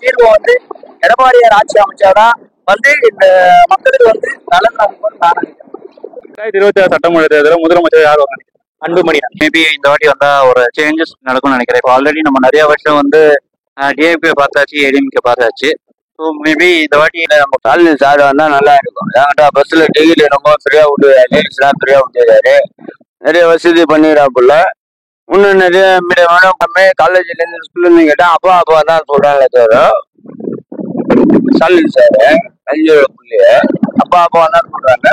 தீர்வு வந்து எடப்பாடியார் ஆட்சி அமைச்சாதான் வந்து இந்த மக்களுக்கு வந்து நலன் நடக்கும் நான் நினைக்கிறேன். 2026 சட்டமன்ற தேர்தலில் முதலமைச்சர் யார் வராங்க? அன்புமணி மேபி இந்த வாட்டி வந்தா ஒரு சேஞ்சஸ் நடக்கும்னு நினைக்கிறேன். இப்போ ஆல்ரெடி நம்ம நிறைய வருஷம் வந்து டிஎம்கே பார்த்தாச்சு, ஏடிஎம்கே பார்த்தாச்சு. ஸோ மேபி இந்த வாட்டி நம்ம ஸ்டாலின் சார் வந்தா நல்லா இருக்கும். ஏன்டா பஸ்ல டிகிரி ரொம்ப ஃப்ரீயா விட்டுறாரு, லேடிஸ்லாம் ஃப்ரீயா விட்டுறாரு, நிறைய வசதி பண்ணிடுறாப்புல. இன்னும் நிறைய மீடியம் கம்மி காலேஜ்ல இருந்து ஸ்கூல்ல இருந்து கேட்டா அப்பா தான் சொல்றாங்களே தவிர ஸ்டாலின் சார் 5 புள்ளிய அப்பா தான் சொல்றாங்க.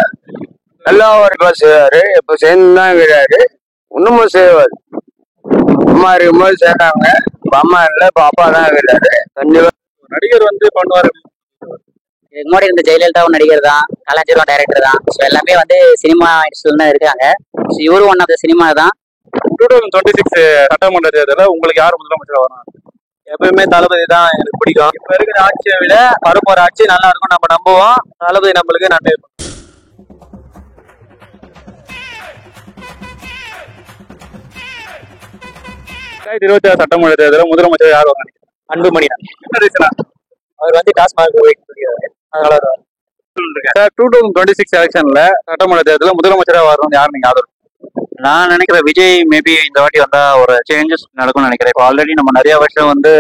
நல்லா ஒரு இப்ப செய்வாரு, இப்ப சேர்ந்துதான் இருக்கிறாரு, இன்னமும் செய்வாரு. அம்மா இருக்கும்போது சேர்ந்தாங்க, இப்ப அம்மா இல்லை, இப்ப அப்பா தான் இருக்கிறாரு. கண்டிப்பா நடிகர் வந்து பண்ணுவாரு. முன்னாடி இருந்த ஜெயலலிதாவும் நடிகர் தான், கலைஞரும் டைரக்டர் தான். ஸோ எல்லாமே வந்து சினிமா இண்டஸ்ட்ரியில தான் இருக்காங்க. ஸோ இவரும் ஒன் ஆஃப் த சினிமா தான். 2026 சட்டமன்ற தேர்தலில் உங்களுக்கு யார் முதலமைச்சர் வரணும்? எப்பயுமே தளபதி தான் எனக்கு பிடிக்கும். இப்ப இருக்கிற ஆட்சியை விட வரப்போற ஆட்சி நல்லா இருக்கும், நம்ம நம்புவோம். தளபதி நம்மளுக்கு நன்றி. 2026 சட்டமன்ற தேர்தலில் முதலமைச்சர் யார் வராங்க? அன்புமணி என்ன ரீசனா? அவர் வந்து டாஸ்மாக் அதனால 2026 எலெக்ஷன்ல சட்டமன்ற தேர்தலில் முதலமைச்சராக வரணும் யார் நீங்க ஆதரவு? நான் நினைக்கிறேன் விஜய் மேபி இந்த வாட்டி வந்தா ஒரு சேஞ்சஸ் நடக்கும்னு நினைக்கிறேன். இப்போ ஆல்ரெடி நம்ம நிறைய வருஷம் வந்து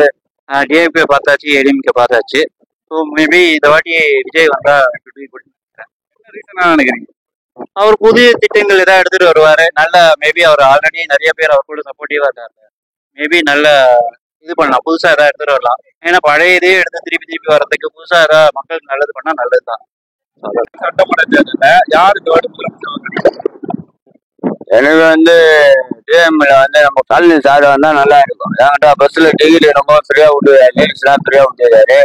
டிஎம்கே பார்த்தாச்சு, ஏடிஎம்கே பார்த்தாச்சு. ஸோ மேபி இந்த வாட்டி விஜய் வந்தா என்ன ரீசனா நினைக்கிறீங்க? அவர் புதிய திட்டங்கள் ஏதாவது எடுத்துட்டு வருவாரு. நல்ல மேபி அவர் ஆல்ரெடி நிறைய பேர் அவர் கூட சப்போர்ட்டிவா இருக்காரு. மேபி நல்ல இது பண்ணலாம், புதுசா ஏதாவது எடுத்துட்டு வரலாம். ஏன்னா பழைய இதே எடுத்து திருப்பி வர்றதுக்கு புதுசா ஏதாவது மக்களுக்கு நல்லது பண்ணா நல்லதுதான். சட்டமன்ற தேர்தலில் யார் இந்த வாட்டி முதலமைச்சர் வராங்க? எனக்கு வந்து டிஎம்ல வந்து நம்ம ஸ்டாலின் சார் வந்தா நல்லா இருக்கும். ஏன்டா பஸ்ல டிகிரி ரொம்ப ஃப்ரீயா விட்டுறாரு, லேடிஸ்லாம் ஃப்ரீயா விட்டுறாரு,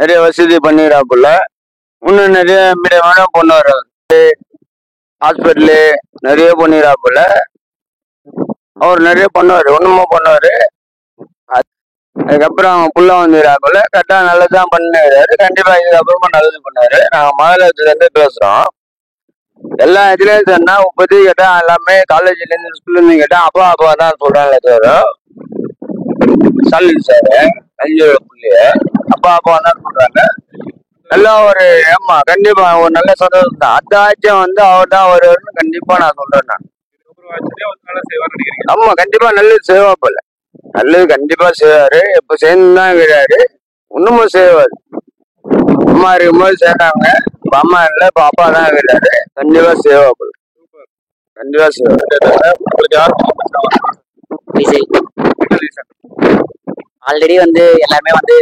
நிறைய வசதி பண்ணிடுறாப்புல. இன்னும் நிறைய மீடியம் பண்ணுவாரு, ஹாஸ்பிட்டலு நிறைய பண்ணிடுறாப்புல. அவர் நிறைய பண்ணுவாரு, ஒண்ணுமும் பண்ணுவாரு. அதுக்கப்புறம் புள்ள வந்துடுறாப்புல, கரெக்டா நல்லதுதான் பண்ணிடுறாரு. கண்டிப்பா இதுக்கப்புறமா நல்லது பண்ணாரு. நாங்க மாநிலத்துல இருந்து பேசுறோம். எல்லா இதுலயும் சொன்னா இப்போதைக்கு கேட்டா எல்லாமே காலேஜ்ல இருந்து ஸ்கூல்ல இருந்து கேட்டா அப்பா தான் சொல்றாங்களே தவிர ஸ்டாலின் சார் 5 புள்ளிய அப்பா தான் சொல்றாங்க. நல்லா ஒரு ஏமா கண்டிப்பா ஒரு நல்ல சந்தோஷம் தான். அந்த ஆட்சியம் வந்து அவர் தான் வருவாருன்னு கண்டிப்பா நான் சொல்றேன். நான் ஆமா கண்டிப்பா நல்லது செய்வா போல, நல்லது கண்டிப்பா செய்வாரு. இப்ப சேர்ந்துதான் இருக்கிறாரு, இன்னமும் செய்வாரு. அம்மா இருக்கும்போது சேர்ந்தாங்க, இப்ப அம்மா இல்லை, இப்ப அப்பா தான் இருக்கிறாரு. கண்டிப்பா செய்வா போல, கண்டிப்பா செய்வாரு. உங்களுக்கு யார் விஜய் ஆல்ரெடி வந்து எல்லாருமே வந்து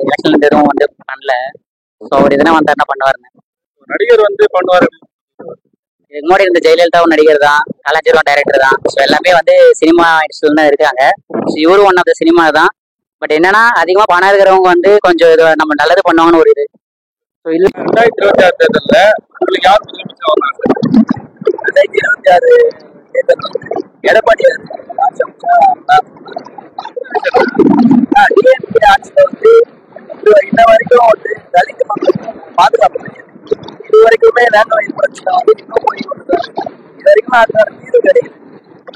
எலெக்ஷன் எதுவும் வந்து பண்ணல. ஸோ அவர் எதுனா வந்தா என்ன பண்ணுவாருன்னு. நடிகர் வந்து பண்ணுவாரு. முன்னாடி இருந்த ஜெயலலிதாவும் நடிகர் தான், கலைஞரும் டைரக்டர் தான். ஸோ எல்லாமே வந்து சினிமா இண்டஸ்ட்ரியில தான் இருக்காங்க. ஸோ இவரும் ஒன் ஆஃப் த சினிமா தான். பட் என்னன்னா அதிகமா பணம் இருக்கிறவங்க வந்து கொஞ்சம் இது நம்ம நல்லது பண்ணுவாங்கன்னு ஒரு இது. ஸோ இல்லை 2026 தேர்தலில் உங்களுக்கு யார் முதலமைச்சர் வராங்க? 2026 தேர்தல் எடப்பாடியார் ஆட்சி அமைச்சா டிஎம்கே ஆட்சியில வந்து இன்ன வரைக்கும் வந்து தலித் மக்கள் பாதுகாப்பு கிடையாது. இது வரைக்குமே லேண்ட் வாங்கி பிரச்சனை வந்து இன்னும் போய் இது வரைக்கும் அதுக்கான தீர்வு கிடையாது.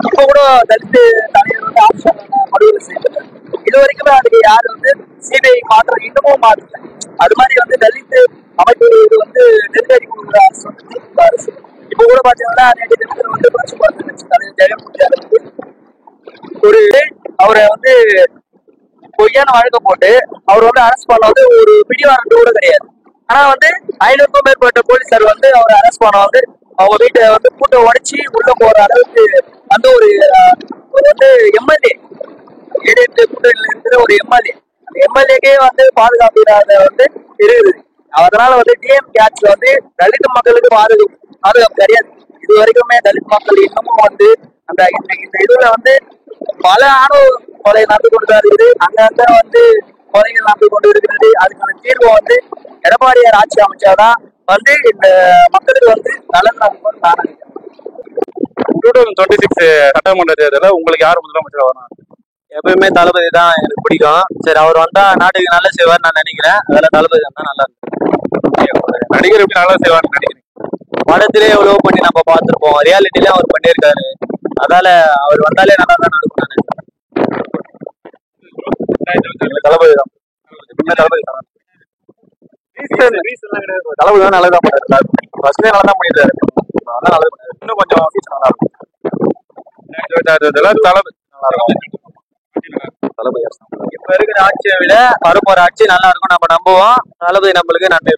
இப்போ கூட தலித் தலைவர் வந்து ஆட்சி மறுவலை செய்யப்பட்டார். இது வரைக்குமே அதுக்கு யாரு வந்து சிபிஐ மாற்றம் இன்னமும் மாற்றல. அது மாதிரி வந்து தலித் அமைப்பு இது வந்து நெருக்கடி கொடுக்குற அரசு வந்து திமுக அரசு. இப்போ கூட பாத்தீங்கன்னா நேற்று தினத்தில் வந்து புரட்சி பாரத கட்சி தலைவர் ஜெகன்மோகன் ஒரு அவரை வந்து பொய்யான வழக்க போட்டு அவர் வந்து அரெஸ்ட் பண்ண வந்து ஒரு பிடிவாரண்டு கூட கிடையாது. ஆனா வந்து 500க்கும் மேற்பட்ட போலீசார் வந்து அவரை அரெஸ்ட் பண்ண வந்து அவங்க வீட்டை வந்து கூட்ட உடைச்சி உள்ள போற அளவுக்கு வந்து ஒரு வந்து எம்எல்ஏ ஏடிஎம்கே கூட்டணியில இருக்கிற ஒரு எம்எல்ஏ, அந்த எம்எல்ஏக்கே வந்து பாதுகாப்பு இல்லாத வந்து இருக்குது. அதனால வந்து டிஎம்கே ஆட்சியில வந்து தலித் மக்களுக்கு பாதுகாப்பு கிடையாது. இது வரைக்குமே தலித் மக்கள் இன்னமும் வந்து அந்த இந்த இதுல வந்து பல ஆணவ கொலை நடந்து கொண்டுதான் இருக்குது. அங்கங்க வந்து கொலைகள் நடந்து கொண்டு இருக்கிறது. அதுக்கான தீர்வு வந்து எடப்பாடியார் ஆட்சி அமைச்சாதான் வந்து இந்த மக்களுக்கு வந்து நலன் நடக்கும் நான் நினைக்கிறேன். 2026 சட்டமன்ற தேர்தலில் உங்களுக்கு யார் முதலமைச்சர் வரணும்? எப்பயுமே தளபதி தான் எனக்கு பிடிக்கும். சரி அவர் வந்தா நாட்டுக்கு நல்ல செய்வார் நான் நினைக்கிறேன். அதில் தளபதி வந்தா நல்லா இருக்கும். நடிகர் எப்படி நல்லா செய்வார்னு நினைக்கிறீங்க? படத்திலே எவ்வளவோ பண்ணி நம்ம பார்த்துருப்போம், ரியாலிட்டிலே அவர் பண்ணியிருக்காரு. அதால அவர் வந்தாலே நல்லா தான் நடக்கும் நான் நினைக்கிறேன். தளபதி தான். தளபதி தளபதி தான் நல்லதா பண்ணாரு. ஃபர்ஸ்ட்லேயே நல்லா தான் பண்ணிருக்காரு. அதான் நல்லது பண்ணாரு. இன்னும் கொஞ்சம் ஃபீச்சர் நல்லா இருக்கும். தளபதி நல்லா இருக்கும். தளபதி இப்ப இருக்கிற ஆட்சியை விட வரப்போற ஆட்சி நல்லா இருக்கும் நம்ம நம்புவோம். தளபதி நம்மளுக்கு நன்றி.